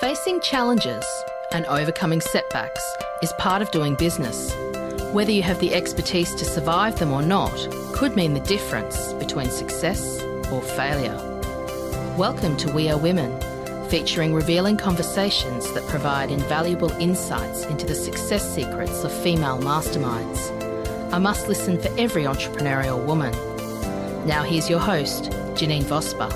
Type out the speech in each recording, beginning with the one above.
Facing challenges and overcoming setbacks is part of doing business. Whether you have the expertise to survive them or not could mean the difference between success or failure. Welcome to We Are Women, featuring revealing conversations that provide invaluable insights into the success secrets of female masterminds. A must listen for every entrepreneurial woman. Now here's your host, Janine Vosper.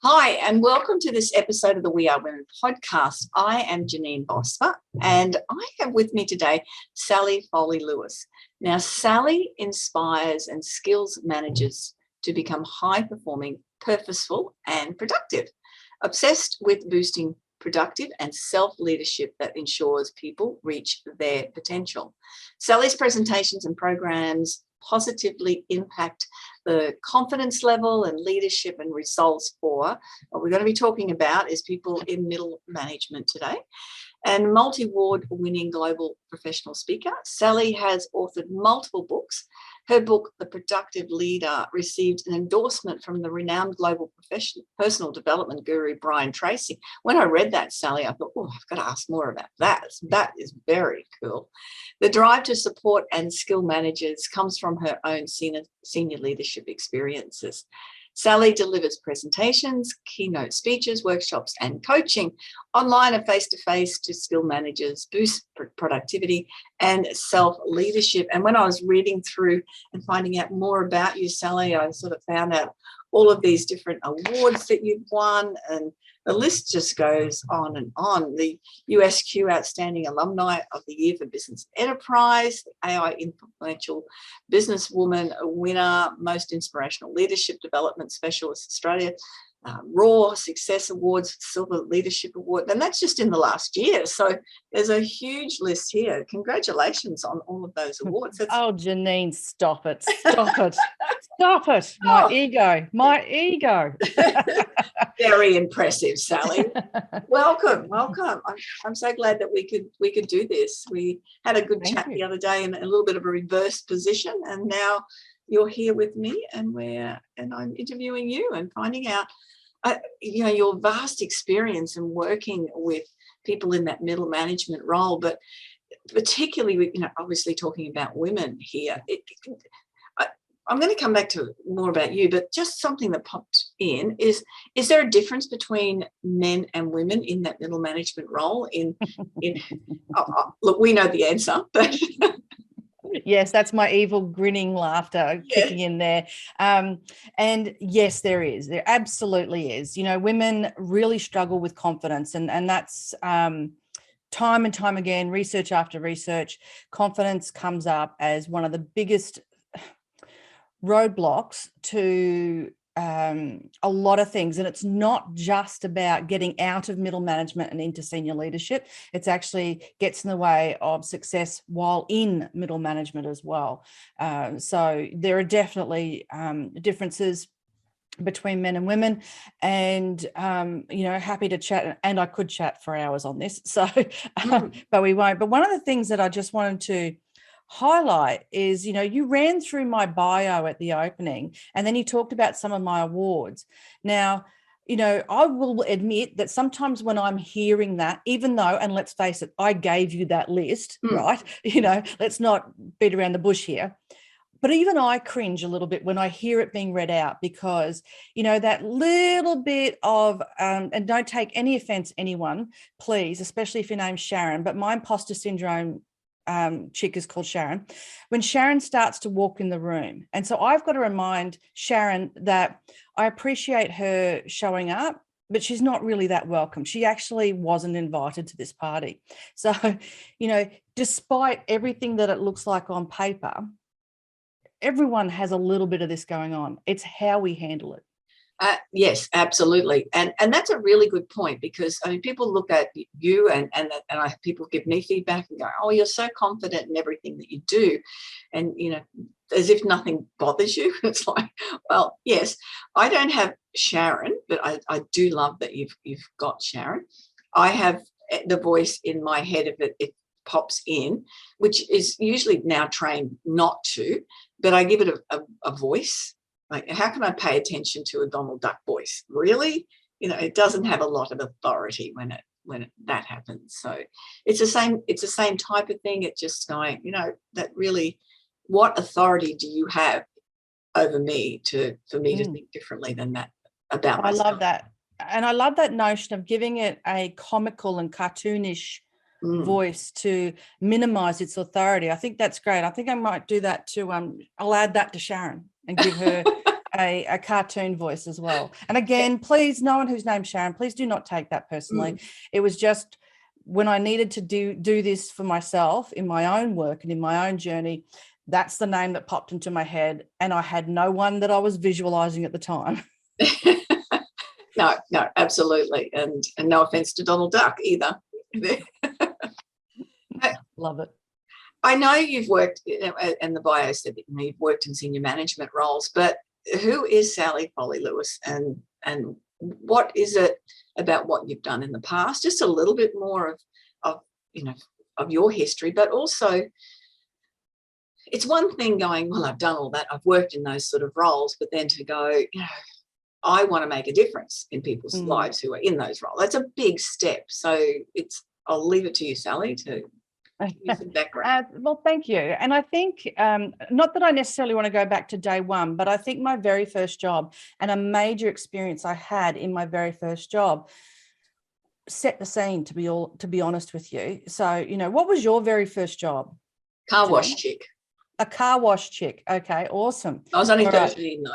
Hi, and welcome to this episode of the We Are Women podcast. I am Janine Vosper, and I have with me today Sally Foley-Lewis. Now, Sally inspires and skills managers to become high-performing, purposeful, and productive, obsessed with boosting productive and self-leadership that ensures people reach their potential. Sally's presentations and programs positively impact the confidence level and leadership and results for what we're going to be talking about is people in middle management today. And multi-award winning global professional speaker, Sally has authored multiple books. Her book, The Productive Leader, received an endorsement from the renowned global personal development guru, Brian Tracy. When I read that, Sally, I thought, oh, I've got to ask more about that. That is very cool. The drive to support and skill managers comes from her own senior leadership experiences. Sally delivers presentations, keynote speeches, workshops, and coaching online and face-to-face to skill managers, boost productivity and self-leadership. And when I was reading through and finding out more about you, Sally, I sort of found out all of these different awards that you've won, and the list just goes on and on. The USQ Outstanding Alumni of the Year for Business Enterprise, the AI Influential Businesswoman winner, Most Inspirational Leadership Development Specialist Australia, Raw Success Awards, Silver Leadership Award, and that's just in the last year. So there's a huge list here. Congratulations on all of those awards. Oh, Janine, stop it. Stop it. Stop it. My ego. Very impressive, Sally. Welcome. I'm so glad that we could do this. We had a good chat the other day in a little bit of a reverse position, and now you're here with me, and I'm interviewing you and finding out, your vast experience in working with people in that middle management role, but particularly with, obviously talking about women here. I'm going to come back to more about you, but just something that popped in is there a difference between men and women in that middle management role? Look, we know the answer, but yes, that's my evil grinning laughter kicking in there. And yes, there is. There absolutely is. Women really struggle with confidence, and that's time and time again, research after research, confidence comes up as one of the biggest roadblocks to a lot of things. And it's not just about getting out of middle management and into senior leadership. It's actually gets in the way of success while in middle management as well. So there are definitely differences between men and women, and happy to chat, and I could chat for hours on this, so but we won't. But one of the things that I just wanted to highlight is, you ran through my bio at the opening, and then you talked about some of my awards. Now, I will admit that sometimes when I'm hearing that, even though, and let's face it, I gave you that list, right? Let's not beat around the bush here. But even I cringe a little bit when I hear it being read out, because, that little bit of, and don't take any offense, anyone, please, especially if your name's Sharon, but my imposter syndrome chick is called Sharon. When Sharon starts to walk in the room, and so I've got to remind Sharon that I appreciate her showing up, but she's not really that welcome. She actually wasn't invited to this party. So, despite everything that it looks like on paper, everyone has a little bit of this going on. It's how we handle it. Yes, absolutely. And that's a really good point, because people look at you and people give me feedback and go, oh, you're so confident in everything that you do. And, as if nothing bothers you. It's like, well, yes, I don't have Sharon, but I do love that you've got Sharon. I have the voice in my head of it pops in, which is usually now trained not to, but I give it a voice. Like, how can I pay attention to a Donald Duck voice? Really? It doesn't have a lot of authority when that happens. So it's the same type of thing. It's just going, that really, what authority do you have over me for me to think differently than that about myself? I love that. And I love that notion of giving it a comical and cartoonish voice to minimize its authority. I think that's great. I think I might do that too. I'll add that to Sharon and give her a cartoon voice as well. And again, please, no one whose name's Sharon, please do not take that personally. It was just when I needed to do this for myself in my own work and in my own journey, that's the name that popped into my head, and I had no one that I was visualizing at the time. No, absolutely. And no offense to Donald Duck either. Love it. I know you've worked, and the bio said that you've worked in senior management roles, but who is Sally Foley-Lewis, and what is it about what you've done in the past? Just a little bit more of your history, but also it's one thing going, well, I've done all that, I've worked in those sort of roles, but then to go, I want to make a difference in people's lives who are in those roles. That's a big step. So I'll leave it to you, Sally, to give you some background. Well, thank you. And I think, not that I necessarily want to go back to day one, but I think my very first job and a major experience I had in my very first job set the scene, to be honest with you. So, what was your very first job? Car wash chick. A car wash chick. Okay, awesome. I was only 13 though.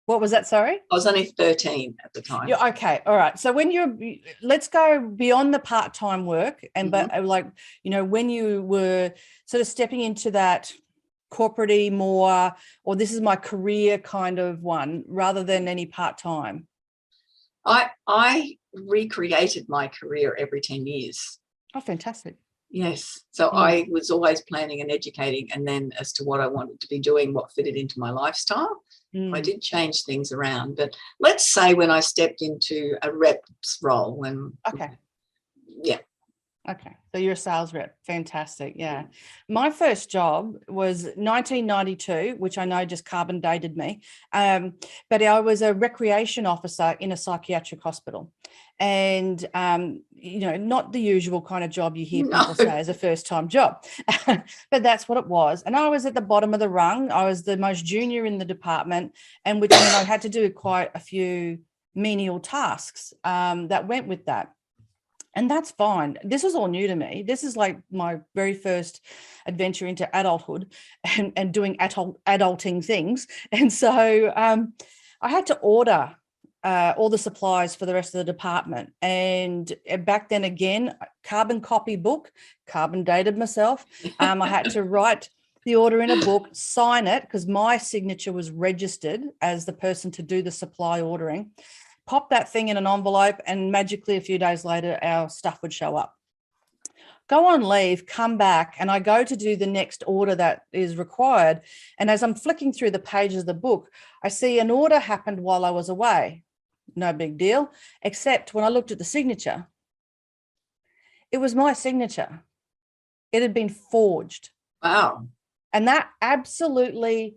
What was that? Sorry? I was only 13 at the time. Yeah, okay. All right. So let's go beyond the part-time work and, but when you were sort of stepping into that corporate-y more, or this is my career kind of one, rather than any part-time. I recreated my career every 10 years. Oh, fantastic. Yes. So I was always planning and educating, and then as to what I wanted to be doing, what fitted into my lifestyle. I did change things around. But let's say when I stepped into a rep's role Okay. Yeah. Okay. So you're a sales rep. Fantastic. Yeah. My first job was 1992, which I know just carbon dated me. But I was a recreation officer in a psychiatric hospital. And, not the usual kind of job you hear people say as a first-time job, but that's what it was. And I was at the bottom of the rung. I was the most junior in the department, and which meant I had to do quite a few menial tasks that went with that. And that's fine. This was all new to me. This is like my very first adventure into adulthood and doing adulting things. And so I had to order all the supplies for the rest of the department. And back then, again, carbon copy book, carbon dated myself. I had to write the order in a book, sign it, because my signature was registered as the person to do the supply ordering. Pop that thing in an envelope, and magically a few days later, our stuff would show up. Go on leave, come back, and I go to do the next order that is required. And as I'm flicking through the pages of the book, I see an order happened while I was away. No big deal, except when I looked at the signature, it was my signature. It had been forged. Wow. And that absolutely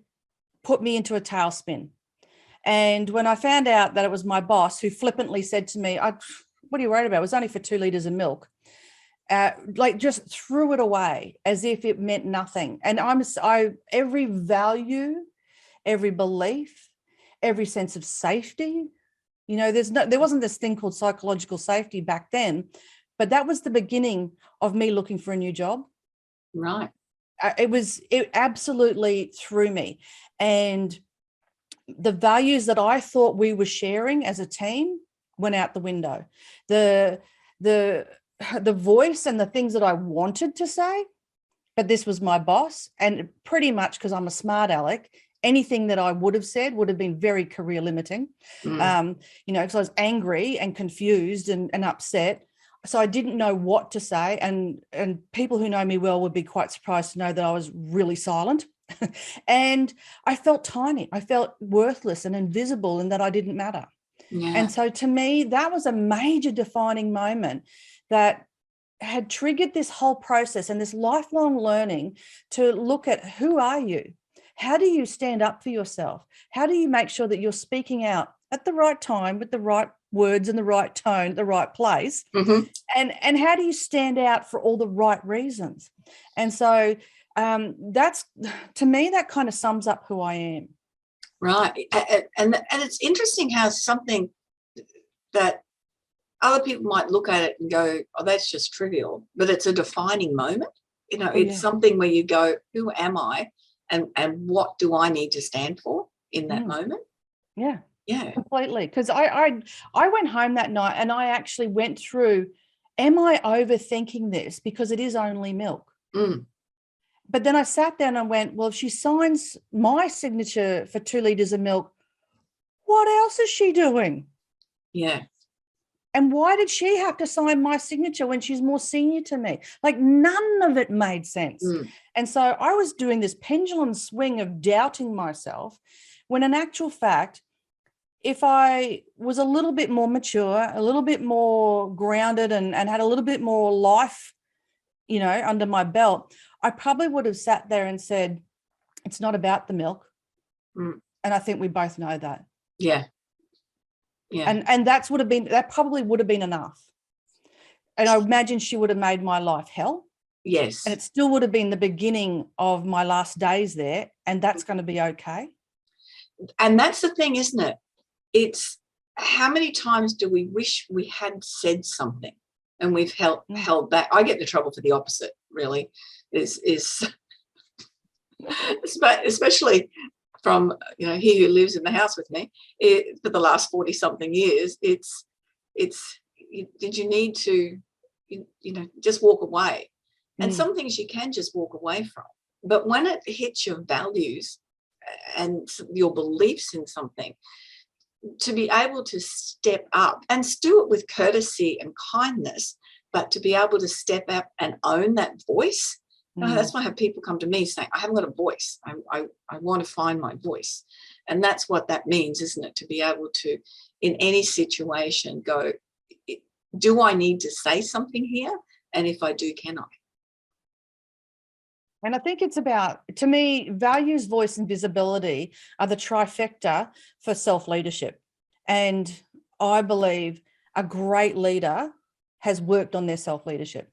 put me into a tailspin. And when I found out that it was my boss who flippantly said to me, what are you worried about? It was only for 2 liters of milk. Just threw it away as if it meant nothing. And every value, every belief, every sense of safety, there wasn't this thing called psychological safety back then, but that was the beginning of me looking for a new job. Right. It absolutely threw me. And the values that I thought we were sharing as a team went out the window. The voice and the things that I wanted to say, but this was my boss, and pretty much because I'm a smart aleck, anything that I would have said would have been very career limiting. Because I was angry and confused and upset. So I didn't know what to say. And people who know me well would be quite surprised to know that I was really silent. And I felt tiny. I felt worthless and invisible, and that I didn't matter. Yeah. And so to me, that was a major defining moment that had triggered this whole process and this lifelong learning to look at, who are you? How do you stand up for yourself? How do you make sure that you're speaking out at the right time with the right words and the right tone, the right place? Mm-hmm. And how do you stand out for all the right reasons? And so that's, to me, that kind of sums up who I am. Right. And it's interesting how something that other people might look at it and go, oh, that's just trivial, but it's a defining moment. You know, it's something where you go, who am I, and what do I need to stand for in that moment? Yeah. Yeah. Completely. Because I went home that night and I actually went through, am I overthinking this because it is only milk? But then I sat down and went, well, if she signs my signature for 2 liters of milk, what else is she doing? Yeah. And why did she have to sign my signature when she's more senior to me? Like, none of it made sense. And so I was doing this pendulum swing of doubting myself, when in actual fact, if I was a little bit more mature, a little bit more grounded and had a little bit more life, you know, under my belt, I probably would have sat there and said, it's not about the milk. And I think we both know that. Yeah. Yeah. And that probably would have been enough. And I imagine she would have made my life hell. Yes. And it still would have been the beginning of my last days there. And that's going to be okay. And that's the thing, isn't it? It's how many times do we wish we had said something and we've held back? I get the trouble for the opposite, really, is especially from, you know, he who lives in the house with me for the last 40 something years. It's did you need to, you know, just walk away? And some things you can just walk away from. But when it hits your values and your beliefs in something, to be able to step up and do it with courtesy and kindness, but to be able to step up and own that voice. That's why I have people come to me saying, I haven't got a voice. I want to find my voice. And that's what that means, isn't it? To be able to, in any situation, go, do I need to say something here? And if I do, can I? And I think it's about, to me, values, voice, and visibility are the trifecta for self-leadership. And I believe a great leader has worked on their self-leadership.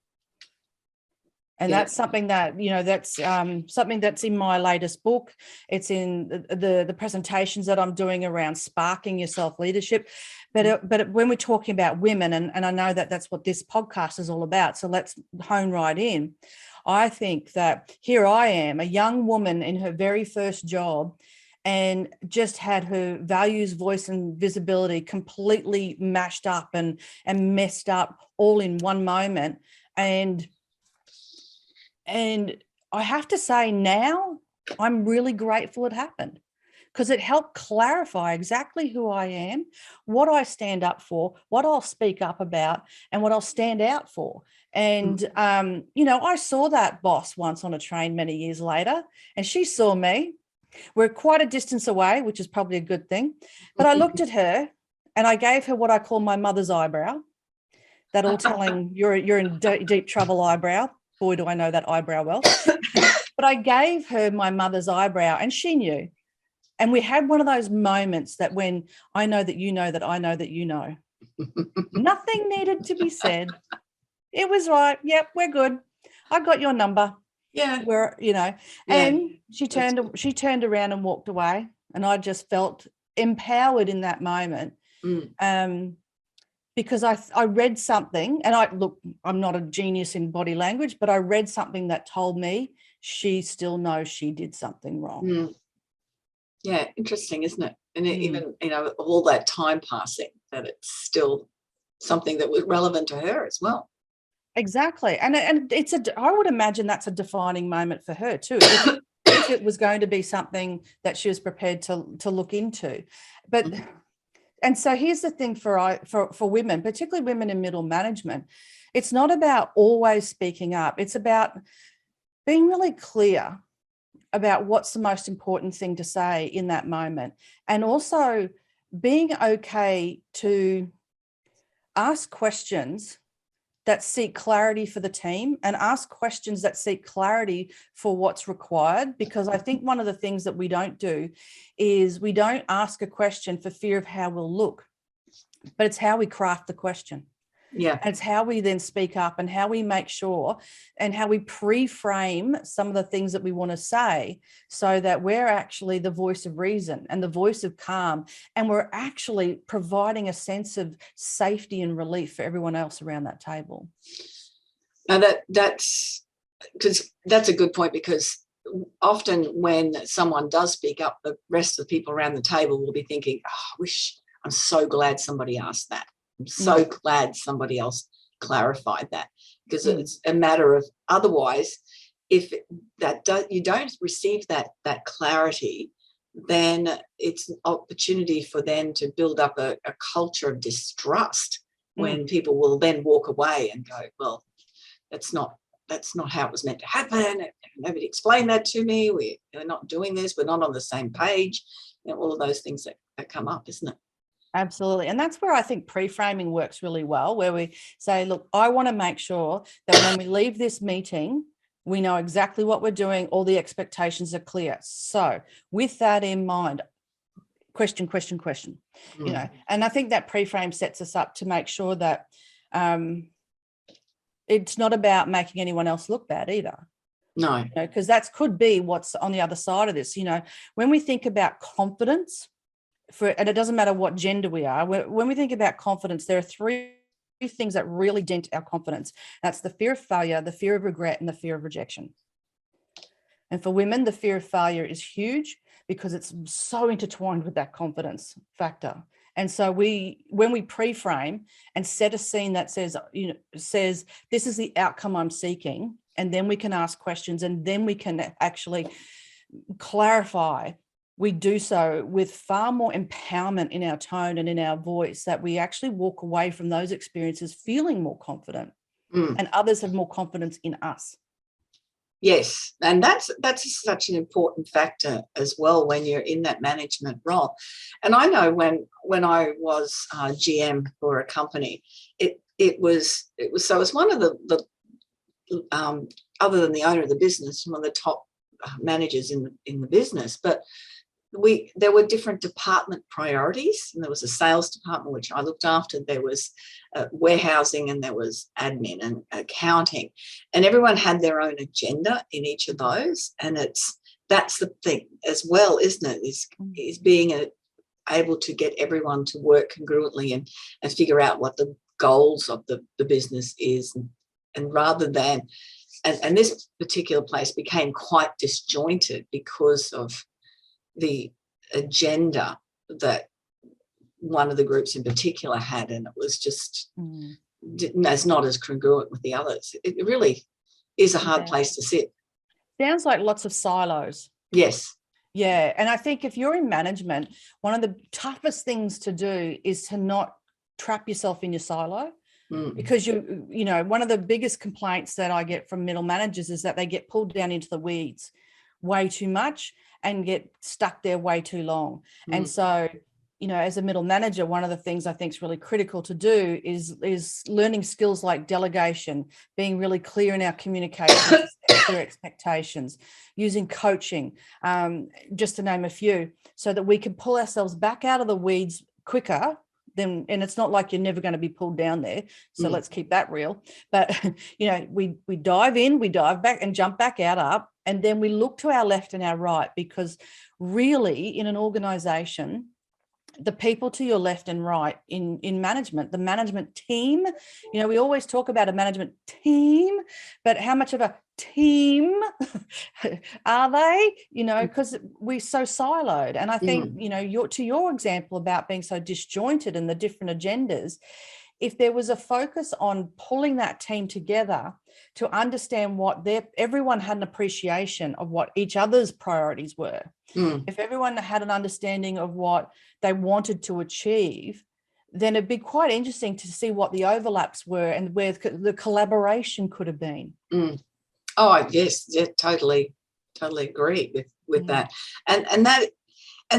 And that's something that, you know, that's something that's in my latest book. It's in the presentations that I'm doing around sparking your self-leadership. But when we're talking about women, and I know that that's what this podcast is all about, so let's hone right in. I think that here I am, a young woman in her very first job, and just had her values, voice, and visibility completely mashed up and messed up all in one moment. And I have to say now I'm really grateful it happened, because it helped clarify exactly who I am, what I stand up for, what I'll speak up about, and what I'll stand out for. And, you know, I saw that boss once on a train many years later, and she saw me. We're quite a distance away, which is probably a good thing. But I looked at her and I gave her what I call my mother's eyebrow. That all telling you're in deep trouble eyebrow. Boy, do I know that eyebrow well. But I gave her my mother's eyebrow, and she knew. And we had one of those moments that when I know that you know that I know that you know. Nothing needed to be said. It was right. Yep, we're good. I got your number. Yeah. Where, you know, and she turned around and walked away. And I just felt empowered in that moment. Because I read something, and I'm not a genius in body language, but I read something that told me she still knows she did something wrong. Yeah, interesting, isn't it? And even, you know, all that time passing, that it's still something that was relevant to her as well. Exactly. And I would imagine that's a defining moment for her too, if it was going to be something that she was prepared to look into. But and so here's the thing for women, particularly women in middle management. It's not about always speaking up. It's about being really clear about what's the most important thing to say in that moment, and also being okay to ask questions that seek clarity for the team and ask questions that seek clarity for what's required. Because I think one of the things that we don't do is we don't ask a question for fear of how we'll look, but it's how we craft the question. Yeah. And it's how we then speak up and how we make sure and how we pre-frame some of the things that we want to say so that we're actually the voice of reason and the voice of calm. And we're actually providing a sense of safety and relief for everyone else around that table. Now that's a good point, because often when someone does speak up, the rest of the people around the table will be thinking, oh, I'm so glad somebody asked that. I'm so glad somebody else clarified that, because it's a matter of, otherwise, if you don't receive that clarity, then it's an opportunity for them to build up a culture of distrust when people will then walk away and go, well, that's not how it was meant to happen. Nobody explained that to me. We're not doing this. We're not on the same page. All of those things that come up, isn't it? Absolutely. And that's where I think pre-framing works really well, where we say, look, I want to make sure that when we leave this meeting, we know exactly what we're doing. All the expectations are clear. So with that in mind, question, and I think that pre-frame sets us up to make sure that it's not about making anyone else look bad either. No. Because that could be what's on the other side of this. When we think about confidence, and it doesn't matter what gender we are, when we think about confidence, there are three things that really dent our confidence. That's the fear of failure, the fear of regret, and the fear of rejection. And for women, the fear of failure is huge because it's so intertwined with that confidence factor. And so when we pre-frame and set a scene that says this is the outcome I'm seeking, and then we can ask questions, and then we can actually clarify, we do so with far more empowerment in our tone and in our voice, that we actually walk away from those experiences feeling more confident, and others have more confidence in us. Yes, and that's such an important factor as well when you're in that management role. And I know when I was GM for a company, it was one of the other than the owner of the business, one of the top managers in the business, but there were different department priorities, and there was a sales department which I looked after. There was warehousing, and there was admin and accounting, and everyone had their own agenda in each of those. And that's the thing as well, isn't it? Is being able to get everyone to work congruently and figure out what the goals of the business is, and rather than and this particular place became quite disjointed because of the agenda that one of the groups in particular had, and it was just it's not as congruent with the others. It really is a hard place to sit. Sounds like lots of silos. Yes. Yeah. And I think if you're in management, one of the toughest things to do is to not trap yourself in your silo. Because one of the biggest complaints that I get from middle managers is that they get pulled down into the weeds way too much and get stuck there way too long. And so, as a middle manager, one of the things I think is really critical to do is learning skills like delegation, being really clear in our communication, clear expectations, using coaching, just to name a few, so that we can pull ourselves back out of the weeds quicker. And it's not like you're never going to be pulled down there. So let's keep that real. But, we dive in, we dive back and jump back out up. And then we look to our left and our right, because really in an organization, the people to your left and right in management, the management team, we always talk about a management team, but how much of a team are they, because we're so siloed. And I think, your example about being so disjointed and the different agendas, if there was a focus on pulling that team together to understand what everyone had an appreciation of what each other's priorities were. If everyone had an understanding of what they wanted to achieve, then it'd be quite interesting to see what the overlaps were and where the collaboration could have been. Oh, yes, yeah, totally agree with that. And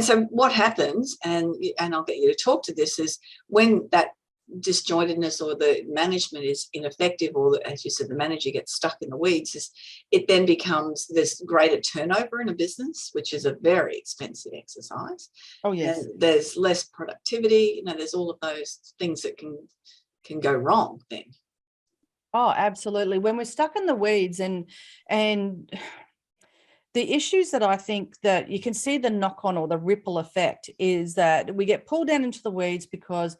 so what happens, and I'll get you to talk to this, is when that disjointedness or the management is ineffective, or as you said, the manager gets stuck in the weeds, it then becomes this greater turnover in a business, which is a very expensive exercise. Oh, yes. And there's less productivity. There's all of those things that can go wrong then. Oh, absolutely. When we're stuck in the weeds and the issues that I think that you can see the knock-on or the ripple effect is that we get pulled down into the weeds because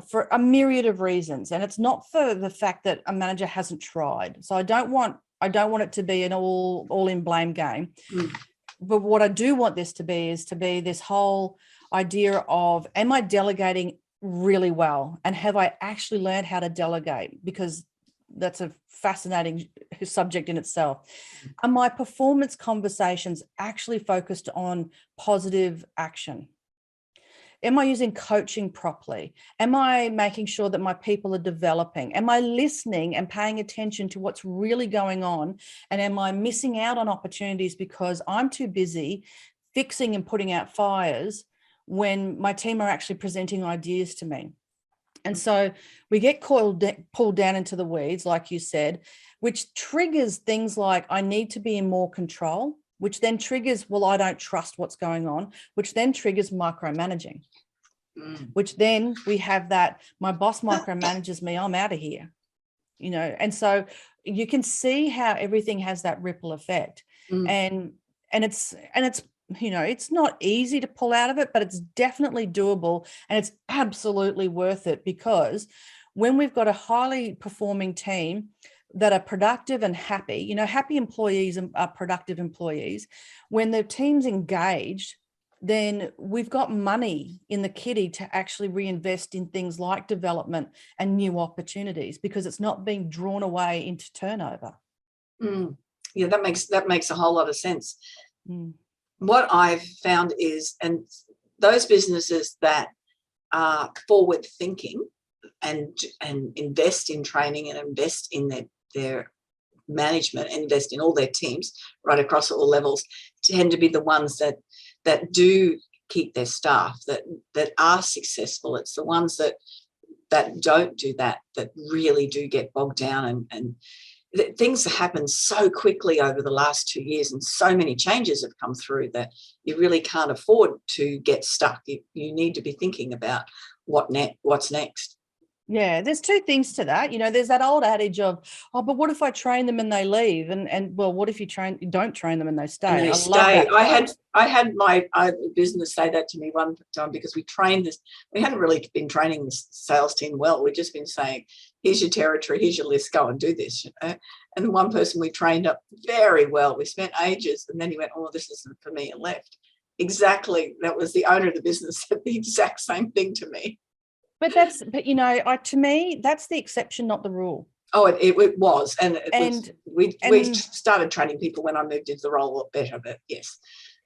for a myriad of reasons, and it's not for the fact that a manager hasn't tried. So I don't want it to be an all in blame game. But what I do want this to be is to be this whole idea of, am I delegating really well, and have I actually learned how to delegate? Because that's a fascinating subject in itself. Are my performance conversations actually focused on positive action? Am I using coaching properly? Am I making sure that my people are developing? Am I listening and paying attention to what's really going on? And am I missing out on opportunities because I'm too busy fixing and putting out fires when my team are actually presenting ideas to me? And so we get pulled down into the weeds, like you said, which triggers things like, I need to be in more control, which then triggers, well, I don't trust what's going on, which then triggers micromanaging, which then we have that, my boss micromanages me, I'm out of here, and so you can see how everything has that ripple effect. And it's it's not easy to pull out of it, but it's definitely doable, and it's absolutely worth it, because when we've got a highly performing team that are productive and happy, happy employees are productive employees. When the team's engaged, then we've got money in the kitty to actually reinvest in things like development and new opportunities, because it's not being drawn away into turnover. Yeah, that makes a whole lot of sense. What I've found is, and those businesses that are forward thinking and invest in training and invest in their management and invest in all their teams right across all levels, tend to be the ones that do keep their staff, that are successful. It's the ones that don't do that really do get bogged down, and things have happened so quickly over the last 2 years, and so many changes have come through that you really can't afford to get stuck. You need to be thinking about what's next. Yeah, there's two things to that. There's that old adage of, oh, but what if I train them and they leave? And well, what if you don't train them and they stay? And they stay. Love that. I had my business say that to me one time, because we hadn't really been training the sales team well. We'd just been saying, here's your territory, here's your list, go and do this. And the one person we trained up very well, we spent ages, and then he went, oh, this isn't for me, and left. Exactly. That was the owner of the business, said the exact same thing to me. But to me, that's the exception, not the rule. Oh, it was. And we started training people when I moved into the role a lot better, but yes.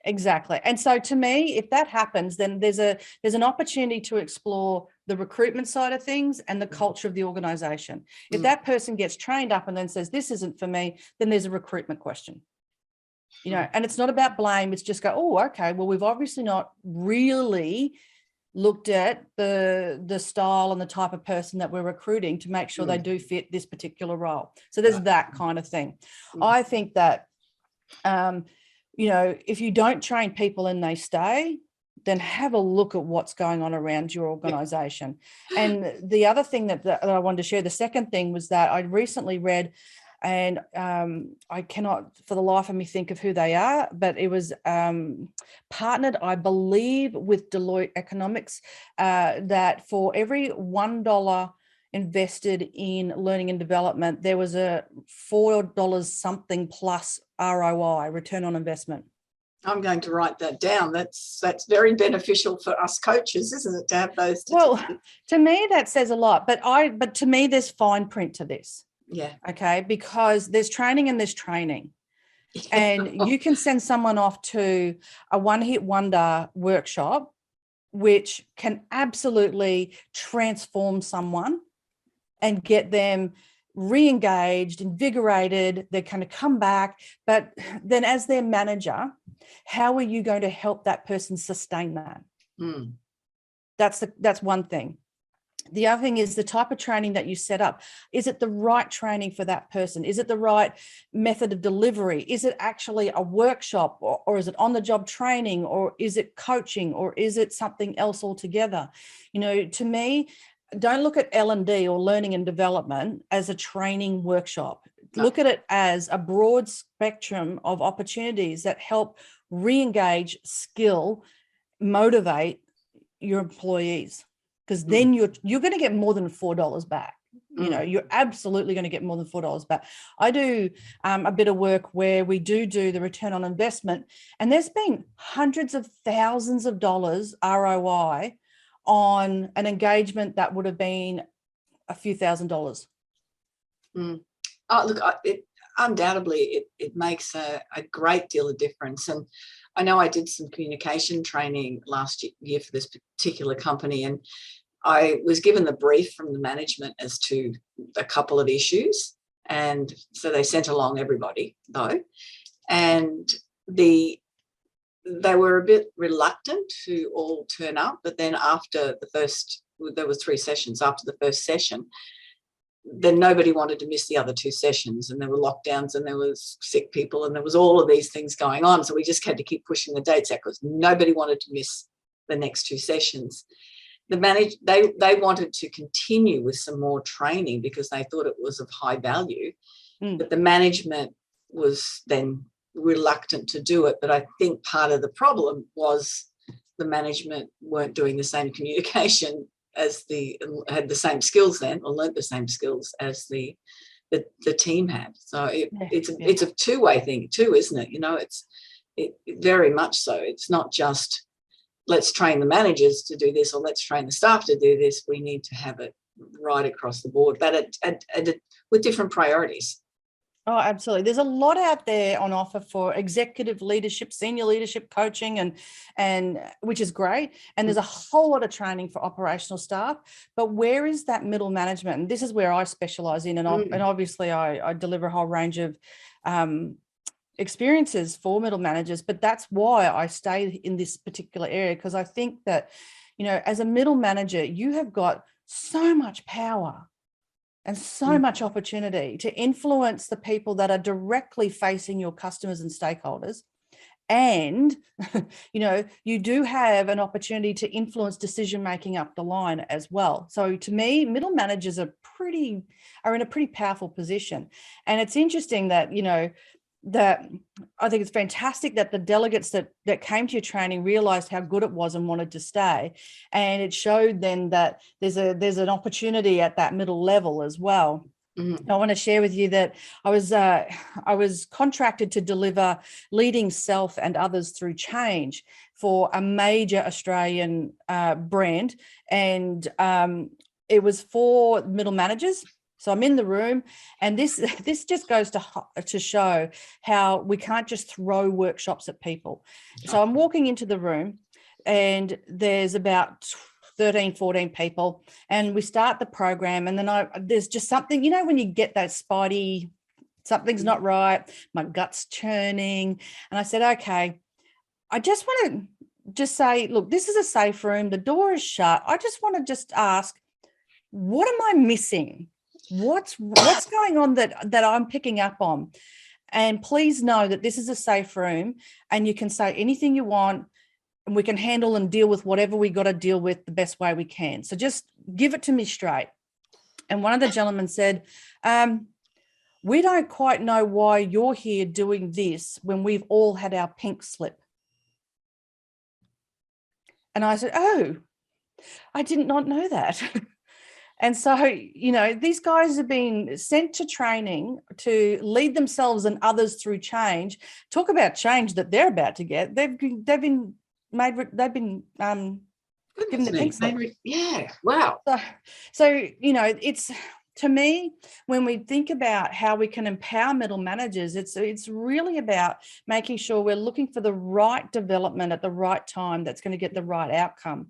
Exactly. And so to me, if that happens, then there's an opportunity to explore the recruitment side of things and the culture of the organization. If that person gets trained up and then says, this isn't for me, then there's a recruitment question. And it's not about blame. It's just go, oh, okay, well, we've obviously not really looked at the style and the type of person that we're recruiting to make sure they do fit this particular role. So there's that kind of thing. I think that, if you don't train people and they stay, then have a look at what's going on around your organization. And the other thing that I wanted to share, the second thing, was that I recently read, and I cannot for the life of me think of who they are, but it was partnered, I believe, with Deloitte Economics, that for every $1 invested in learning and development, there was a $4 something plus ROI, return on investment. I'm going to write that down. That's very beneficial for us coaches, isn't it, to have those statistics? Well, to me, that says a lot. But to me, there's fine print to this. Yeah. Okay. Because there's training and there's training. And you can send someone off to a one-hit wonder workshop, which can absolutely transform someone and get them re-engaged, invigorated. They're going to come back. But then as their manager, how are you going to help that person sustain that? That's one thing. The other thing is the type of training that you set up. Is it the right training for that person? Is it the right method of delivery? Is it actually a workshop, or is it on-the-job training, or is it coaching, or is it something else altogether? You know, to me, don't look at L&D or learning and development as a training workshop. No. Look at it as a broad spectrum of opportunities that help re-engage, skill, motivate your employees. Because then you're going to get more than $4 back. You know, you're absolutely going to get more than $4 back. I do a bit of work where we do the return on investment, and there's been hundreds of thousands of dollars ROI on an engagement that would have been a few $1,000s. Oh, look, undoubtedly it makes a great deal of difference. And I know I did some communication training last year for this particular company, and I was given the brief from the management as to a couple of issues. And so they sent along everybody, though. And they were a bit reluctant to all turn up. But then after there was 3 sessions. After the first session, then nobody wanted to miss the other 2 sessions, and there were lockdowns, and there was sick people, and there was all of these things going on. So we just had to keep pushing the dates out because nobody wanted to miss the next 2 sessions. They wanted to continue with some more training because they thought it was of high value, but the management was then reluctant to do it. But I think part of the problem was the management weren't doing the same communication had the same skills then, or learnt the same skills as the team had. So it's a two-way thing too, isn't it? You know, it very much so. It's not just let's train the managers to do this or let's train the staff to do this. We need to have it right across the board, but with different priorities. Oh, absolutely. There's a lot out there on offer for executive leadership, senior leadership coaching, and which is great. And there's a whole lot of training for operational staff. But where is that middle management? And this is where I specialize in. And obviously I deliver a whole range of experiences for middle managers. But that's why I stay in this particular area, because I think that, you know, as a middle manager, you have got so much power and so much opportunity to influence the people that are directly facing your customers and stakeholders. And, you know, you do have an opportunity to influence decision-making up the line as well. So to me, middle managers are in a pretty powerful position. And it's interesting that, you know, that I think it's fantastic that the delegates that came to your training realized how good it was and wanted to stay. And it showed then that there's an opportunity at that middle level as well. I want to share with you that I was contracted to deliver Leading Self and Others Through Change for a major Australian brand. And it was for middle managers. So I'm in the room, and this just goes to show how we can't just throw workshops at people. So I'm walking into the room, and there's about 13, 14 people, and we start the program, and then there's just something, you know, when you get that spidey, something's not right, my gut's churning, and I said, okay, I just want to say, look, this is a safe room, the door is shut. I just want to ask, what am I missing? What's going on that I'm picking up on? And please know that this is a safe room, and you can say anything you want, and we can handle and deal with whatever we got to deal with the best way we can. So just give it to me straight. And one of the gentlemen said, we don't quite know why you're here doing this when we've all had our pink slip. And I said, oh, I did not know that. And so, you know, these guys have been sent to training to lead themselves and others through change. Talk about change that they're about to get. They've been given the pink slip. Yeah, wow. So, you know, it's, to me, when we think about how we can empower middle managers, it's really about making sure we're looking for the right development at the right time that's going to get the right outcome.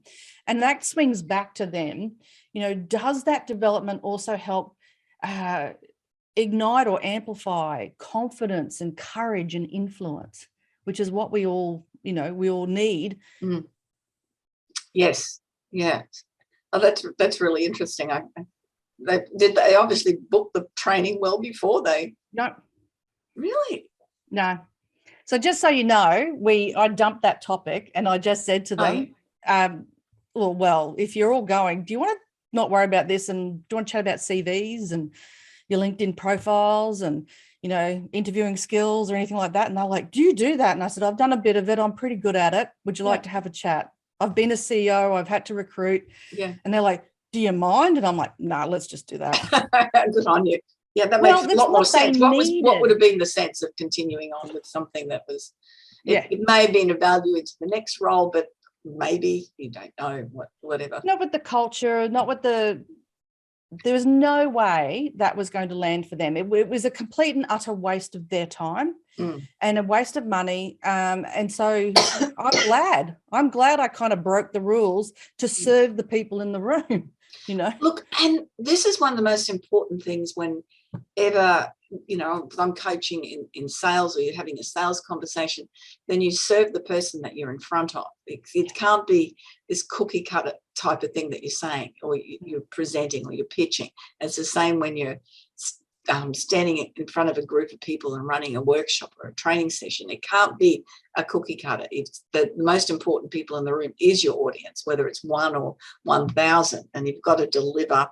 And that swings back to them. You know, does that development also help ignite or amplify confidence and courage and influence, which is what we all need? Yes, yeah. Oh, that's really interesting. They obviously booked the training well before they. No. Really? No. So just so you know, I dumped that topic and I just said to them, well, if you're all going, do you want to not worry about this, and do you want to chat about CVs and your LinkedIn profiles and, interviewing skills or anything like that? And they're like, do you do that? And I said, I've done a bit of it. I'm pretty good at it. Would you like to have a chat? I've been a CEO. I've had to recruit. Yeah. And they're like, do you mind? And I'm like, no, let's just do that. Good on you. Yeah, that makes a lot more sense. What would have been the sense of continuing on with something that was, it may have been a value into the next role, but maybe you don't know, whatever. Not with the culture, there was no way that was going to land for them. It was a complete and utter waste of their time and a waste of money. And so I'm glad I kind of broke the rules to serve the people in the room, Look, and this is one of the most important things whenever, I'm coaching in sales, or you're having a sales conversation, then you serve the person that you're in front of. It can't be this cookie cutter type of thing that you're saying, or you're presenting, or you're pitching. It's the same when you're standing in front of a group of people and running a workshop or a training session. It can't be a cookie cutter. It's the most important people in the room is your audience, whether it's 1 or 1,000, and you've got to deliver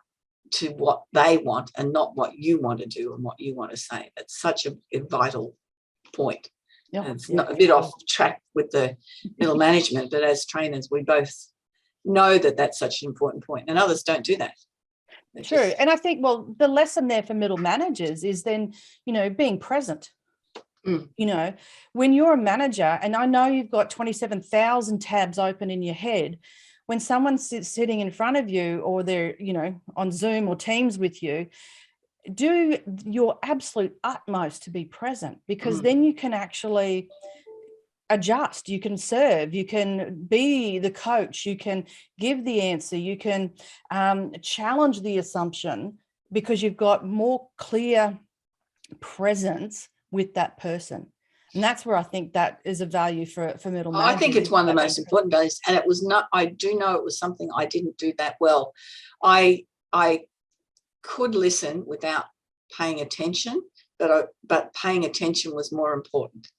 to what they want and not what you want to do and what you want to say. That's such a vital point. It's not a bit off track with the middle management, but as trainers, we both know that that's such an important point, and others don't do that. True. And I think, the lesson there for middle managers is then, being present. When you're a manager, and I know you've got 27,000 tabs open in your head, when someone's sitting in front of you, or they're, on Zoom or Teams with you, do your absolute utmost to be present, because then you can actually adjust, you can serve, you can be the coach, you can give the answer, you can challenge the assumption, because you've got more clear presence with that person. And that's where I think that is a value for middle management. I think it's one of the most important values. And I do know it was something I didn't do that well. I could listen without paying attention, but paying attention was more important.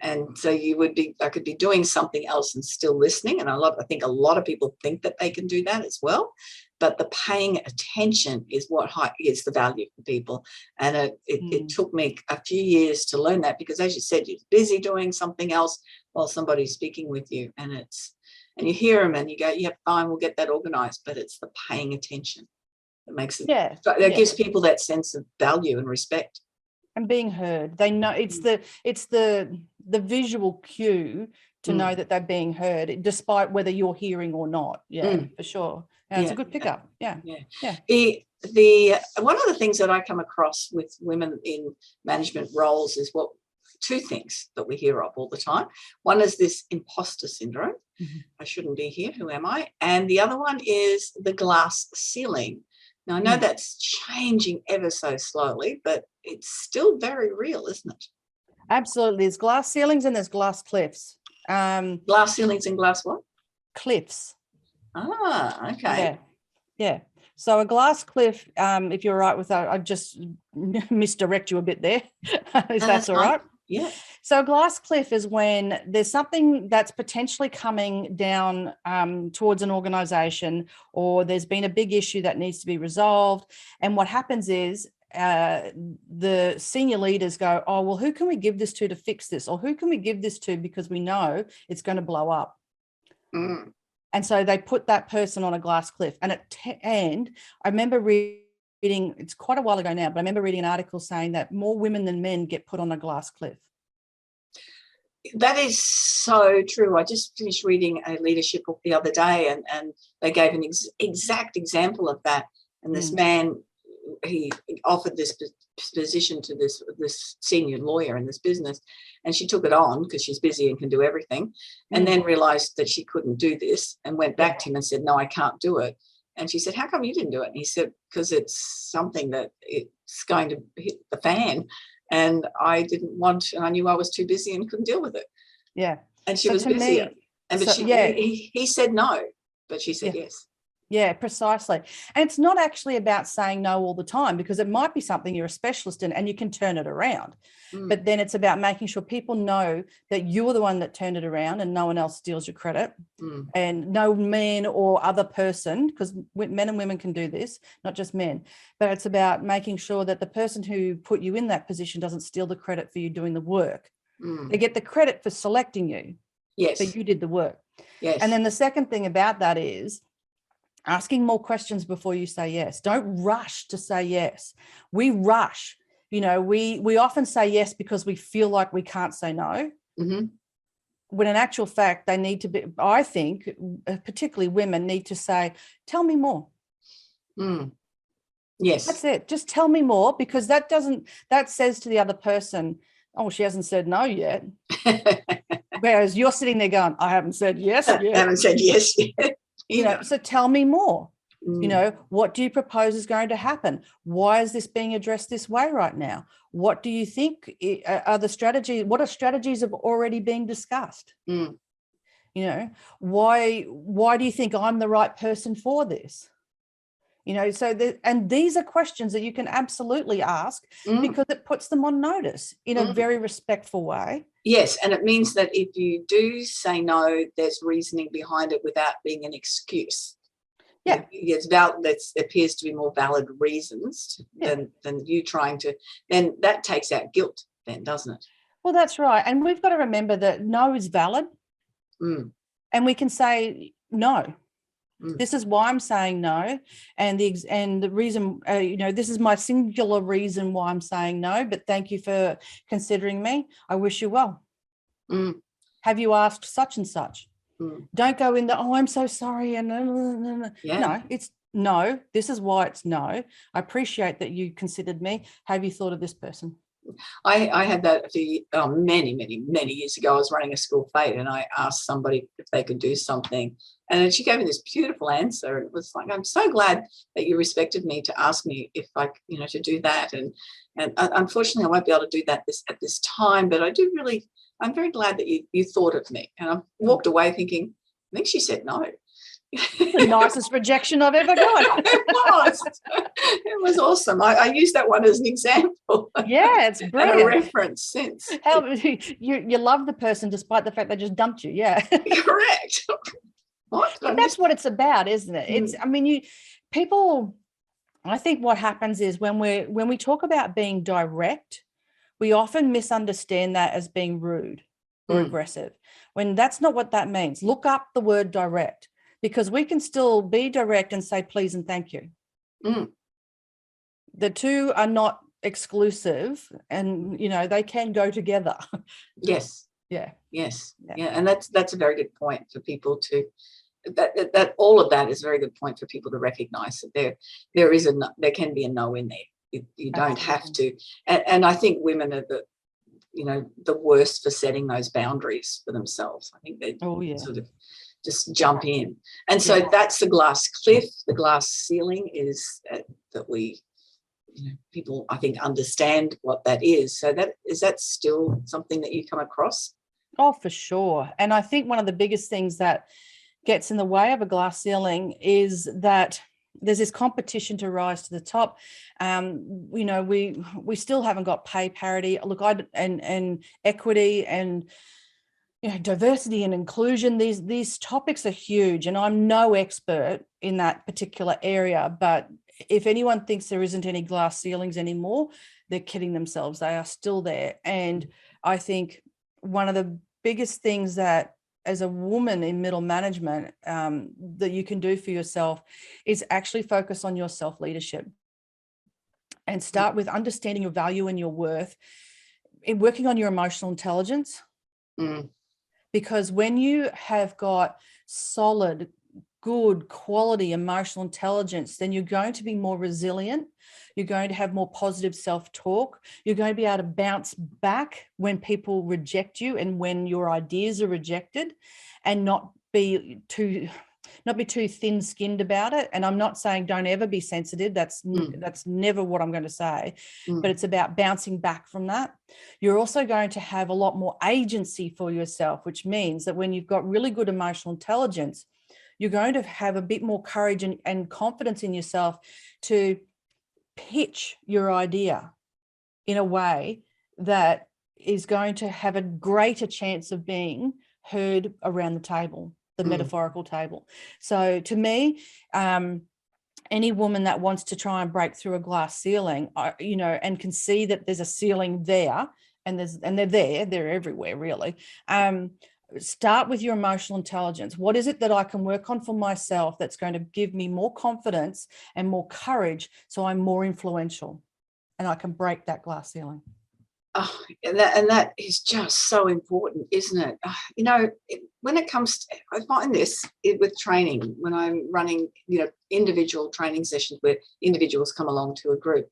And so I could be doing something else and still listening. And I think a lot of people think that they can do that as well. But the paying attention is what is the value for people. And it took me a few years to learn that, because, as you said, you're busy doing something else while somebody's speaking with you. And you hear them and you go, yeah, fine, we'll get that organized. But it's the paying attention that makes it. Yeah. That gives people that sense of value and respect. And being heard. They know it's the visual cue to know that they're being heard, despite whether you're hearing or not. For sure. It's a good pickup. Yeah. The one of the things that I come across with women in management roles is two things that we hear of all the time. One is this imposter syndrome. I shouldn't be here. Who am I? And the other one is the glass ceiling. Now, I know that's changing ever so slowly, but it's still very real, isn't it? Absolutely. There's glass ceilings and there's glass cliffs. Glass ceilings and glass what? Cliffs. Ah, okay. Yeah. So a glass cliff, if you're all right with that, I just misdirect you a bit there, if that's all right. Yeah. So a glass cliff is when there's something that's potentially coming down towards an organization, or there's been a big issue that needs to be resolved. And what happens is the senior leaders go, oh, well, who can we give this to fix this? Or who can we give this to because we know it's going to blow up? And so they put that person on a glass cliff. And I remember reading, it's quite a while ago now, but I remember reading an article saying that more women than men get put on a glass cliff. That is so true. I just finished reading a leadership book the other day, and they gave an exact example of that. And this man, he offered this position to this senior lawyer in this business, and she took it on because she's busy and can do everything, and then realized that she couldn't do this, and went back to him and said, no, I can't do it. And she said, how come you didn't do it? And he said, because it's something that it's going to hit the fan. And I didn't want, and I knew I was too busy and couldn't deal with it. Yeah. And she was busier. He said no, but she said yes. Yeah, precisely. And it's not actually about saying no all the time, because it might be something you're a specialist in and you can turn it around. But then it's about making sure people know that you were the one that turned it around and no one else steals your credit. And no man or other person, because men and women can do this, not just men, but it's about making sure that the person who put you in that position doesn't steal the credit for you doing the work. They get the credit for selecting you. Yes. But you did the work. Yes. And then the second thing about that is asking more questions before you say yes. Don't rush to say yes. We rush. You know, we often say yes because we feel like we can't say no. When in actual fact, they need to be, I think, particularly women need to say, tell me more. Yes. That's it. Just tell me more, because that says to the other person, oh, she hasn't said no yet. Whereas you're sitting there going, I haven't said yes yet. I haven't said yes yet. You know, so tell me more. You know, what do you propose is going to happen? Why is this being addressed this way right now? What do you think are the strategies? What are strategies have already been discussed? You know, why do you think I'm the right person for this? You know, and these are questions that you can absolutely ask, because it puts them on notice in a very respectful way. Yes, and it means that if you do say no, there's reasoning behind it without being an excuse. Yeah, it's valid. There appears to be more valid reasons than you trying to. Then that takes out guilt, then, doesn't it? Well, that's right, and we've got to remember that no is valid, and we can say no. This is why I'm saying no, and the reason, you know, this is my singular reason why I'm saying no. But thank you for considering me. I wish you well. Have you asked such and such? Don't go in the, oh, I'm so sorry, and no, it's no. This is why it's no. I appreciate that you considered me. Have you thought of this person? I had that many years ago. I was running a school fete, and I asked somebody if they could do something, and she gave me this beautiful answer. And it was like, I'm so glad that you respected me to ask me if I, you know, to do that. And unfortunately, I won't be able to do that at this time. But I'm very glad that you thought of me. And I walked away thinking, I think she said no. The nicest rejection I've ever got. It was awesome. I used that one as an example. Yeah, it's brilliant. And a reference since. How you love the person despite the fact they just dumped you. Yeah. Correct. What? But that's what it's about, isn't it? It's, I mean, I think what happens is when we talk about being direct, we often misunderstand that as being rude or aggressive, when that's not what that means. Look up the word direct, because we can still be direct and say please and thank you. The two are not exclusive, and, you know, they can go together. Yes. Yeah. Yes. Yeah. And that's a very good point for people to, that all of that is a very good point for people to recognize that there can be a no in there. You don't have to. And I think women are the worst for setting those boundaries for themselves. I think they sort of just jump in. And so that's the glass cliff. The glass ceiling is that we, you know, people, I think, understand what that is. So is that still something that you come across? Oh, for sure. And I think one of the biggest things that gets in the way of a glass ceiling is that there's this competition to rise to the top. You know, we still haven't got pay parity. Look, and equity and, you know, diversity and inclusion. These topics are huge, and I'm no expert in that particular area. But if anyone thinks there isn't any glass ceilings anymore, they're kidding themselves. They are still there. And I think one of the biggest things that, as a woman in middle management, that you can do for yourself is actually focus on your self-leadership and start with understanding your value and your worth, in working on your emotional intelligence. Because when you have got solid, good quality emotional intelligence, then you're going to be more resilient. You're going to have more positive self-talk. You're going to be able to bounce back when people reject you and when your ideas are rejected, and not be too thin-skinned about it. And I'm not saying don't ever be sensitive. That's never what I'm going to say. But it's about bouncing back from that. You're also going to have a lot more agency for yourself, which means that when you've got really good emotional intelligence, You're going to have a bit more courage and confidence in yourself to pitch your idea in a way that is going to have a greater chance of being heard around the table, the metaphorical table. So to me, any woman that wants to try and break through a glass ceiling, and can see that there's a ceiling there, and they're everywhere really. Start with your emotional intelligence. What is it that I can work on for myself that's going to give me more confidence and more courage, so I'm more influential and I can break that glass ceiling? Oh, and that is just so important, isn't it? When it comes to, I find this with training, when I'm running, individual training sessions where individuals come along to a group,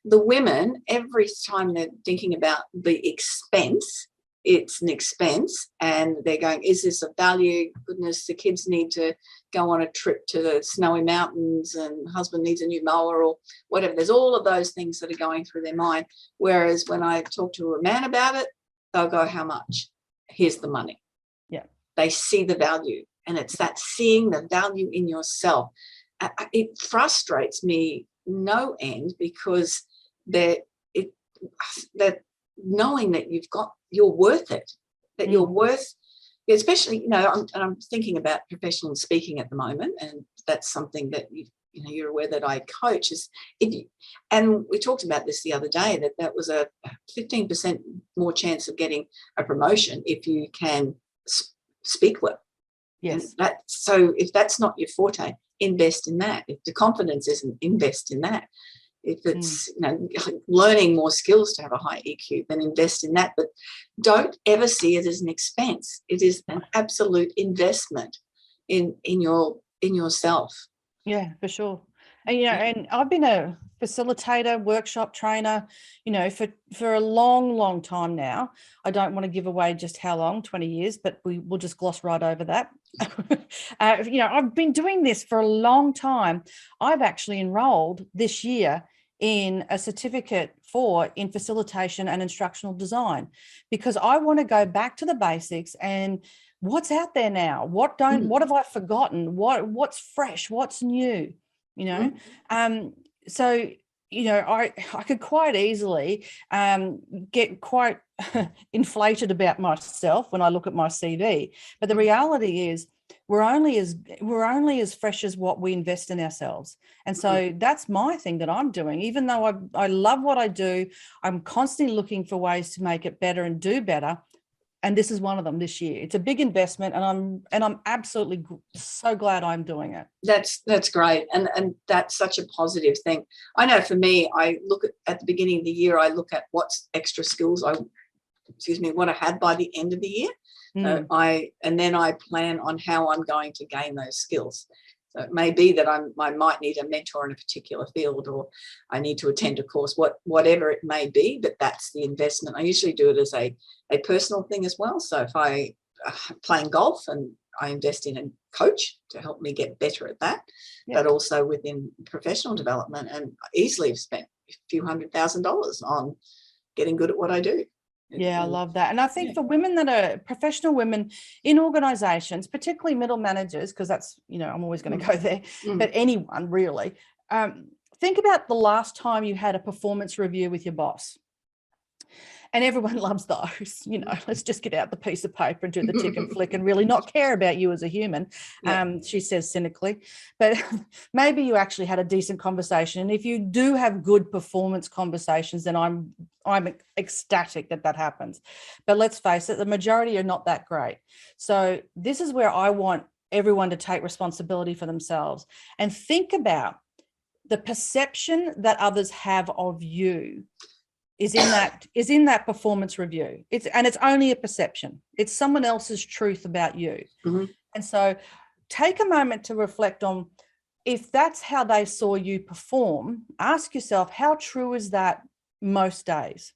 the women, every time they're thinking about the expense, it's an expense, and they're going, is this of value? Goodness, the kids need to go on a trip to the snowy mountains, and husband needs a new mower, or whatever. There's all of those things that are going through their mind. Whereas when I talk to a man about it, they'll go, how much? Here's the money. Yeah. They see the value, and it's that seeing the value in yourself. It frustrates me no end, because that knowing that you're worth it, that you're worth, especially, I'm thinking about professional speaking at the moment, and that's something that you're aware that I coach. And we talked about this the other day, that was a 15% more chance of getting a promotion if you can speak well. Yes. So if that's not your forte, invest in that. If the confidence isn't, invest in that. If it's learning more skills to have a high EQ, then invest in that. But don't ever see it as an expense. It is an absolute investment in yourself. Yeah, for sure. And and I've been a facilitator, workshop trainer, for a long, long time now. I don't want to give away just how long, 20 years, but we'll just gloss right over that. I've been doing this for a long time. I've actually enrolled this year in a certificate in facilitation and instructional design, because I want to go back to the basics and what's out there now, what have I forgotten, what's fresh, what's new, so I could quite easily get quite inflated about myself when I look at my CV, but the reality is we're only as fresh as what we invest in ourselves. And so that's my thing that I'm doing. Even though I love what I do, I'm constantly looking for ways to make it better and do better. And this is one of them this year. It's a big investment, and I'm absolutely so glad I'm doing it. That's great, and that's such a positive thing. I know for me, I look at the beginning of the year, I look at what's extra skills what I had by the end of the year. And then I plan on how I'm going to gain those skills. So it may be that I might need a mentor in a particular field, or I need to attend a course, whatever it may be, but that's the investment. I usually do it as a personal thing as well. So if I playing golf, and I invest in a coach to help me get better at that, but also within professional development, and easily have spent a few $100,000 on getting good at what I do. Yeah, I love that. And I think for women that are professional women in organizations, particularly middle managers, because that's, I'm always going to go there, but anyone really, think about the last time you had a performance review with your boss. And everyone loves those, let's just get out the piece of paper and do the tick and flick and really not care about you as a human, she says cynically. But maybe you actually had a decent conversation. And if you do have good performance conversations, then I'm ecstatic that happens. But let's face it, the majority are not that great. So this is where I want everyone to take responsibility for themselves and think about the perception that others have of you. Is in that performance review. It's only a perception. It's someone else's truth about you. And so take a moment to reflect on, if that's how they saw you perform, ask yourself, how true is that most days?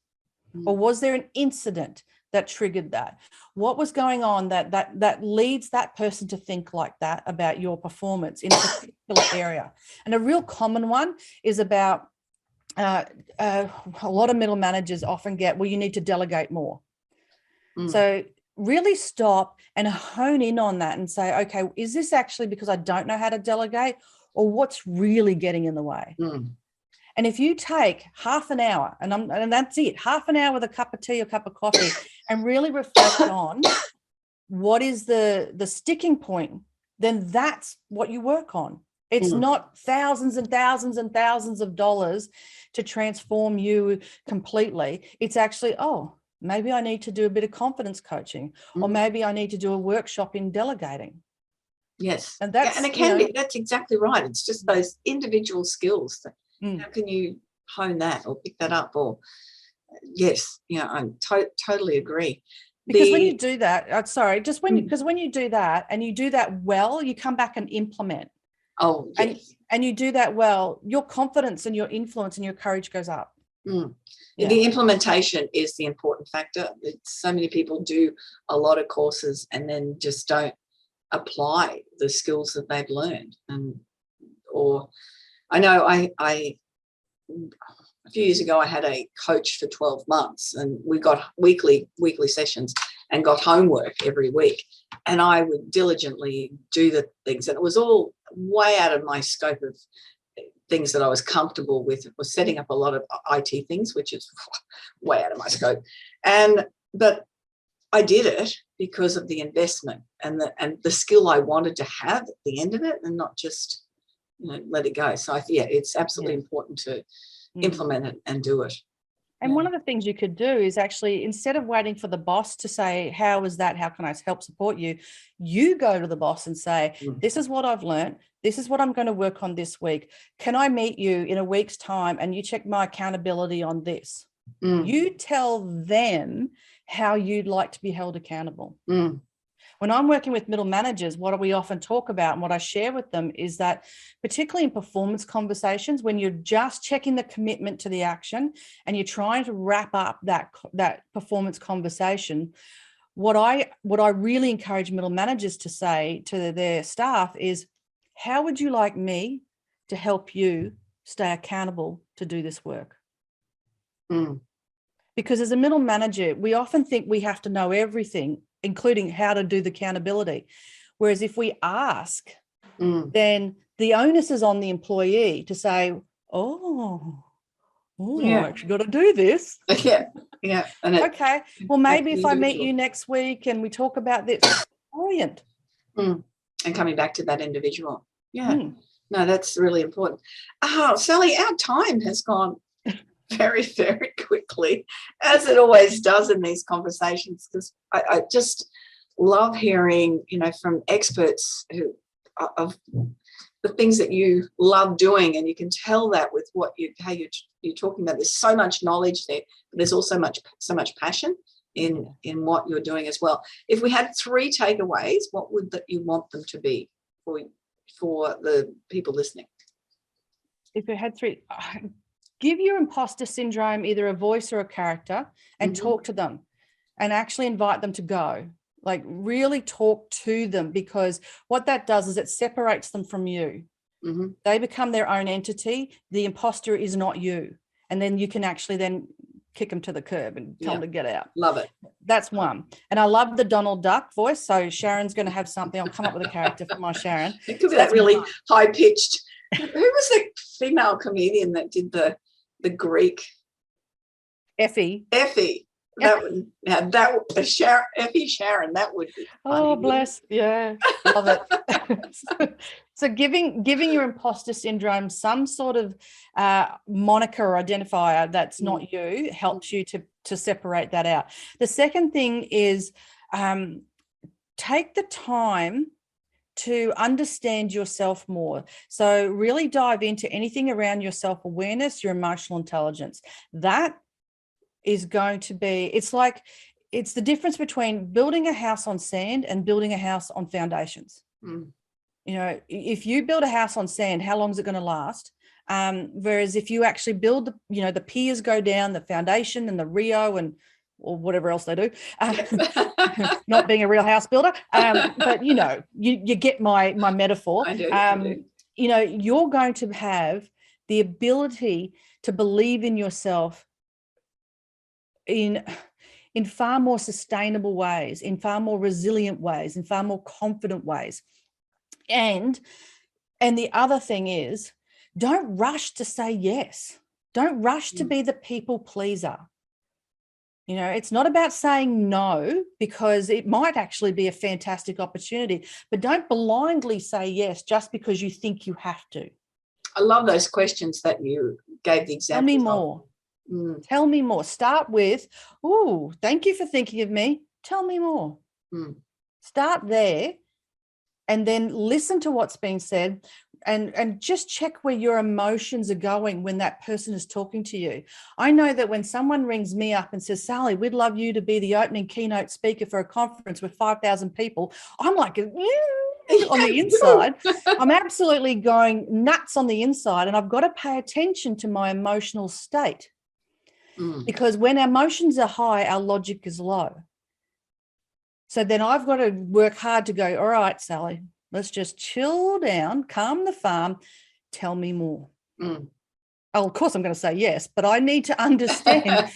Or was there an incident that triggered that? What was going on that leads that person to think like that about your performance in a particular area? And a real common one is about a lot of middle managers often get, well, you need to delegate more. So really stop and hone in on that and say, okay, is this actually because I don't know how to delegate, or what's really getting in the way? And if you take half an hour, and that's it, half an hour with a cup of tea or cup of coffee, and really reflect on what is the sticking point, then that's what you work on. It's not thousands and thousands and thousands of dollars to transform you completely. It's actually, oh, maybe I need to do a bit of confidence coaching, or maybe I need to do a workshop in delegating. Yes. And that's, and it can be, that's exactly right. It's just those individual skills. How can you hone that or pick that up? Or yes, I totally agree. Because when you do that, because when you do that and you do that well, you come back and implement. Oh, yes. And you do that well, your confidence and your influence and your courage goes up. The implementation is the important factor. So many people do a lot of courses and then just don't apply the skills that they've learned. Or I know a few years ago I had a coach for 12 months and we got weekly sessions and got homework every week, and I would diligently do the things, and it was all way out of my scope of things that I was comfortable with. It was setting up a lot of IT things, which is way out of my scope, but I did it because of the investment and the skill I wanted to have at the end of it, and not just let it go. So it's absolutely important to implement it and do it. And one of the things you could do is actually, instead of waiting for the boss to say, how is that? How can I help support you? You go to the boss and say, this is what I've learned. This is what I'm going to work on this week. Can I meet you in a week's time and you check my accountability on this? You tell them how you'd like to be held accountable. When I'm working with middle managers, what we often talk about and what I share with them is that, particularly in performance conversations, when you're just checking the commitment to the action and you're trying to wrap up that performance conversation, what I really encourage middle managers to say to their staff is, how would you like me to help you stay accountable to do this work? Because as a middle manager, we often think we have to know everything, including how to do the accountability. Whereas if we ask, then the onus is on the employee to say, I actually got to do this. And okay, well, maybe if I meet you next week and we talk about this, brilliant. And coming back to that individual. No, that's really important. Sally, our time has gone very, very quickly, as it always does in these conversations, because I just love hearing, from experts of the things that you love doing, and you can tell that with how you're talking about. There's so much knowledge there, but there's also so much passion in what you're doing as well. If we had 3 takeaways, what would you want them to be for the people listening? If we had 3. Give your imposter syndrome either a voice or a character, and talk to them and actually invite them to go. Like, really talk to them, because what that does is it separates them from you. They become their own entity. The imposter is not you. And then you can actually then kick them to the curb and tell them to get out. Love it. That's one. And I love the Donald Duck voice. So Sharon's going to have something. I'll come up with a character for my Sharon. It could be that really high-pitched. Who was the female comedian that did the Greek? Effie. That would Effie Sharon. That would be funny. Oh, bless. Yeah, love it. So giving your imposter syndrome some sort of moniker or identifier that's not you helps you to separate that out. The second thing is take the time to understand yourself more. So really dive into anything around your self-awareness, your emotional intelligence. That is going to be, it's the difference between building a house on sand and building a house on foundations. If you build a house on sand, how long is it going to last? Whereas if you actually build, the piers go down, the foundation and the Rio or whatever else they do, not being a real house builder. But, you get my metaphor. I do. You're going to have the ability to believe in yourself in in far more sustainable ways, in far more resilient ways, in far more confident ways. And the other thing is, don't rush to say yes. Don't rush to be the people pleaser. You know, it's not about saying no, because it might actually be a fantastic opportunity, but don't blindly say yes just because you think you have to. I love those questions that you gave the example. Tell me more. Tell me more. Start with, "Ooh, thank you for thinking of me. Tell me more." Start there, and then listen to what's being said, and just check where your emotions are going when that person is talking to you. I know that when someone rings me up and says, "Sally, we'd love you to be the opening keynote speaker for a conference with 5,000 people," I'm like, on the inside. I'm absolutely going nuts on the inside, and I've got to pay attention to my emotional state. Because when our emotions are high, our logic is low. So then I've got to work hard to go, "All right, Sally, let's just chill down, calm the farm, tell me more." Oh, of course I'm going to say yes, but I need to understand.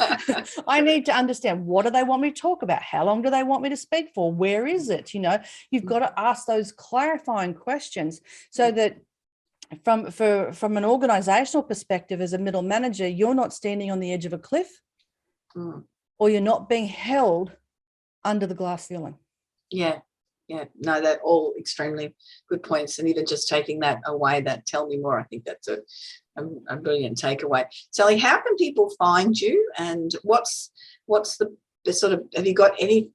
I need to understand, what do they want me to talk about? How long do they want me to speak for? Where is it? You know, you've got to ask those clarifying questions so that from an organizational perspective, as a middle manager, you're not standing on the edge of a cliff, or you're not being held under the glass ceiling. Yeah. No, they're all extremely good points. And even just taking that away, that "tell me more," I think that's a brilliant takeaway. Sally, how can people find you, and what's the sort of, have you got any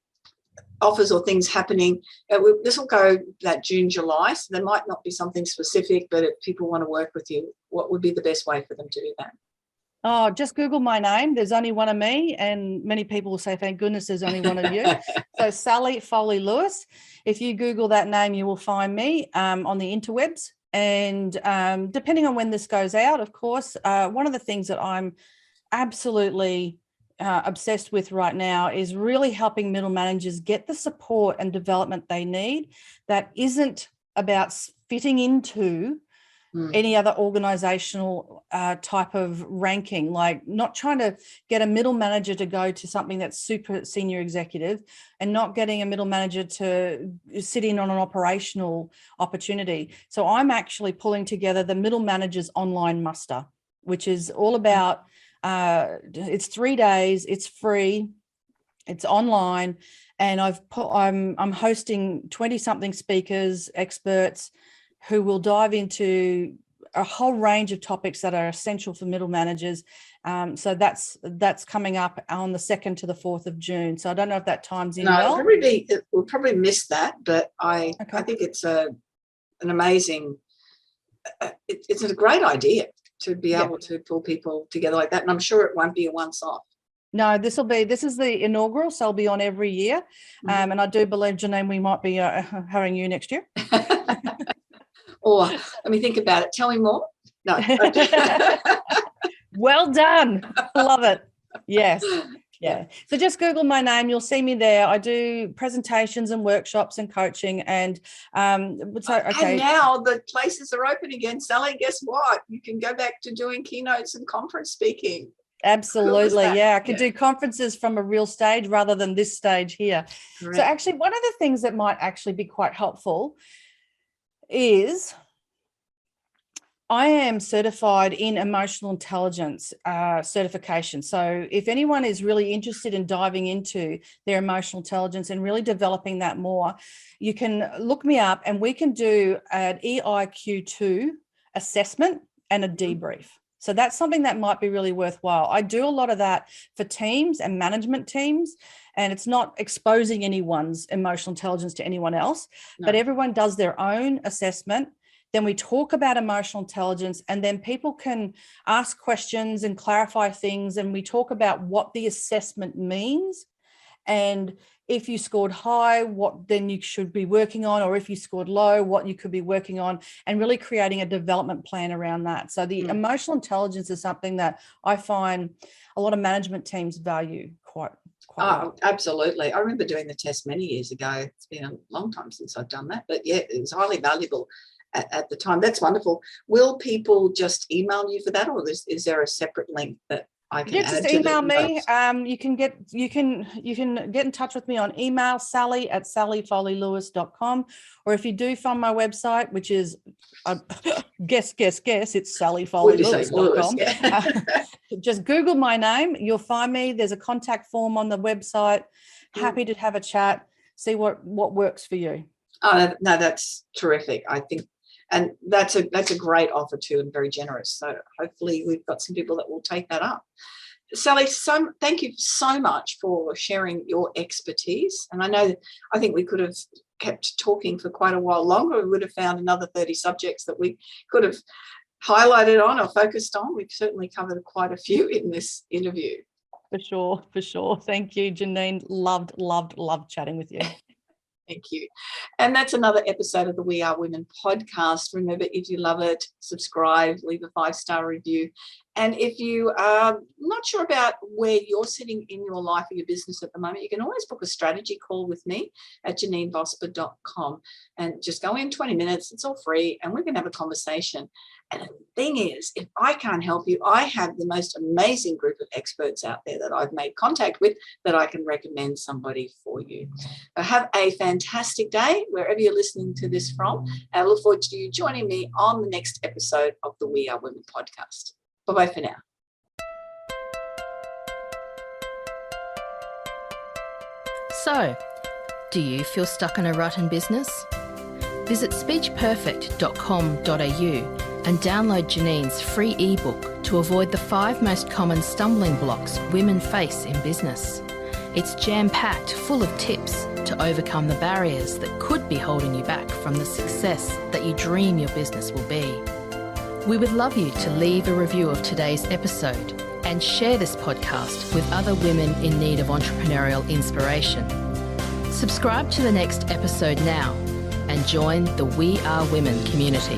offers or things happening? This will go that June, July, so there might not be something specific, but if people want to work with you, what would be the best way for them to do that? Oh, just Google my name. There's only one of me, and many people will say, "Thank goodness there's only one of you." So Sally Foley-Lewis. If you Google that name, you will find me on the interwebs. And depending on when this goes out, of course, one of the things that I'm absolutely obsessed with right now is really helping middle managers get the support and development they need that isn't about fitting into any other organizational type of ranking, like not trying to get a middle manager to go to something that's super senior executive, and not getting a middle manager to sit in on an operational opportunity. So I'm actually pulling together the middle manager's online muster, which is all about, it's 3 days, it's free, it's online, and I'm hosting 20 something speakers, experts, who will dive into a whole range of topics that are essential for middle managers. So that's coming up on the 2nd to the 4th of June. So I don't know if that times in well. We'll probably miss that, but I think it's an amazing, it's a great idea to be able to pull people together like that. And I'm sure it won't be a once-off. No, this is the inaugural, so I'll be on every year. And I do believe, Janine, we might be having you next year. Or let me think about it. Tell me more. No. Well done. Love it. Yes. Yeah. So just Google my name. You'll see me there. I do presentations and workshops and coaching. And and now the places are open again, Sally. Guess what? You can go back to doing keynotes and conference speaking. Absolutely. Yeah. I can do conferences from a real stage rather than this stage here. Correct. So actually, one of the things that might actually be quite helpful is I am certified in emotional intelligence certification. So if anyone is really interested in diving into their emotional intelligence and really developing that more, you can look me up and we can do an EIQ2 assessment and a debrief. So that's something that might be really worthwhile. I do a lot of that for teams and management teams, and it's not exposing anyone's emotional intelligence to anyone else, but everyone does their own assessment. Then we talk about emotional intelligence, and then people can ask questions and clarify things. And we talk about what the assessment means. And if you scored high, what then you should be working on, or if you scored low, what you could be working on, and really creating a development plan around that. So the emotional intelligence is something that I find a lot of management teams value quite well. Absolutely. I remember doing the test many years ago. It's been a long time since I've done that, but yeah, it was highly valuable at the time. That's wonderful. Will people just email you for that, or is there a separate link that I can Yeah, add just to email the me. notes? You can get in touch with me on email, sally@sallyfoleylewis.com, or if you do find my website, which is guess, it's Would you say Lewis? sallyfoleylewis.com. Yeah. Just Google my name, you'll find me. There's a contact form on the website. Happy to have a chat, see what works for you. Oh, no, that's terrific. I think, and that's a great offer too, and very generous. So hopefully we've got some people that will take that up. Sally, thank you so much for sharing your expertise. And I think we could have kept talking for quite a while longer. We would have found another 30 subjects that we could have highlighted on or focused on. We've certainly covered quite a few in this interview. For sure. Thank you, Janine. Loved chatting with you. Thank you. And that's another episode of the We Are Women podcast. Remember, if you love it, subscribe, leave a 5-star review. And if you are not sure about where you're sitting in your life or your business at the moment, you can always book a strategy call with me at janinevosper.com and just go in 20 minutes. It's all free and we can have a conversation. And the thing is, if I can't help you, I have the most amazing group of experts out there that I've made contact with that I can recommend somebody for you. So have a fantastic day wherever you're listening to this from. And I look forward to you joining me on the next episode of the We Are Women podcast. Bye-bye for now. So, do you feel stuck in a rut in business? Visit speechperfect.com.au and download Janine's free ebook to avoid the 5 most common stumbling blocks women face in business. It's jam-packed full of tips to overcome the barriers that could be holding you back from the success that you dream your business will be. We would love you to leave a review of today's episode and share this podcast with other women in need of entrepreneurial inspiration. Subscribe to the next episode now and join the We Are Women community.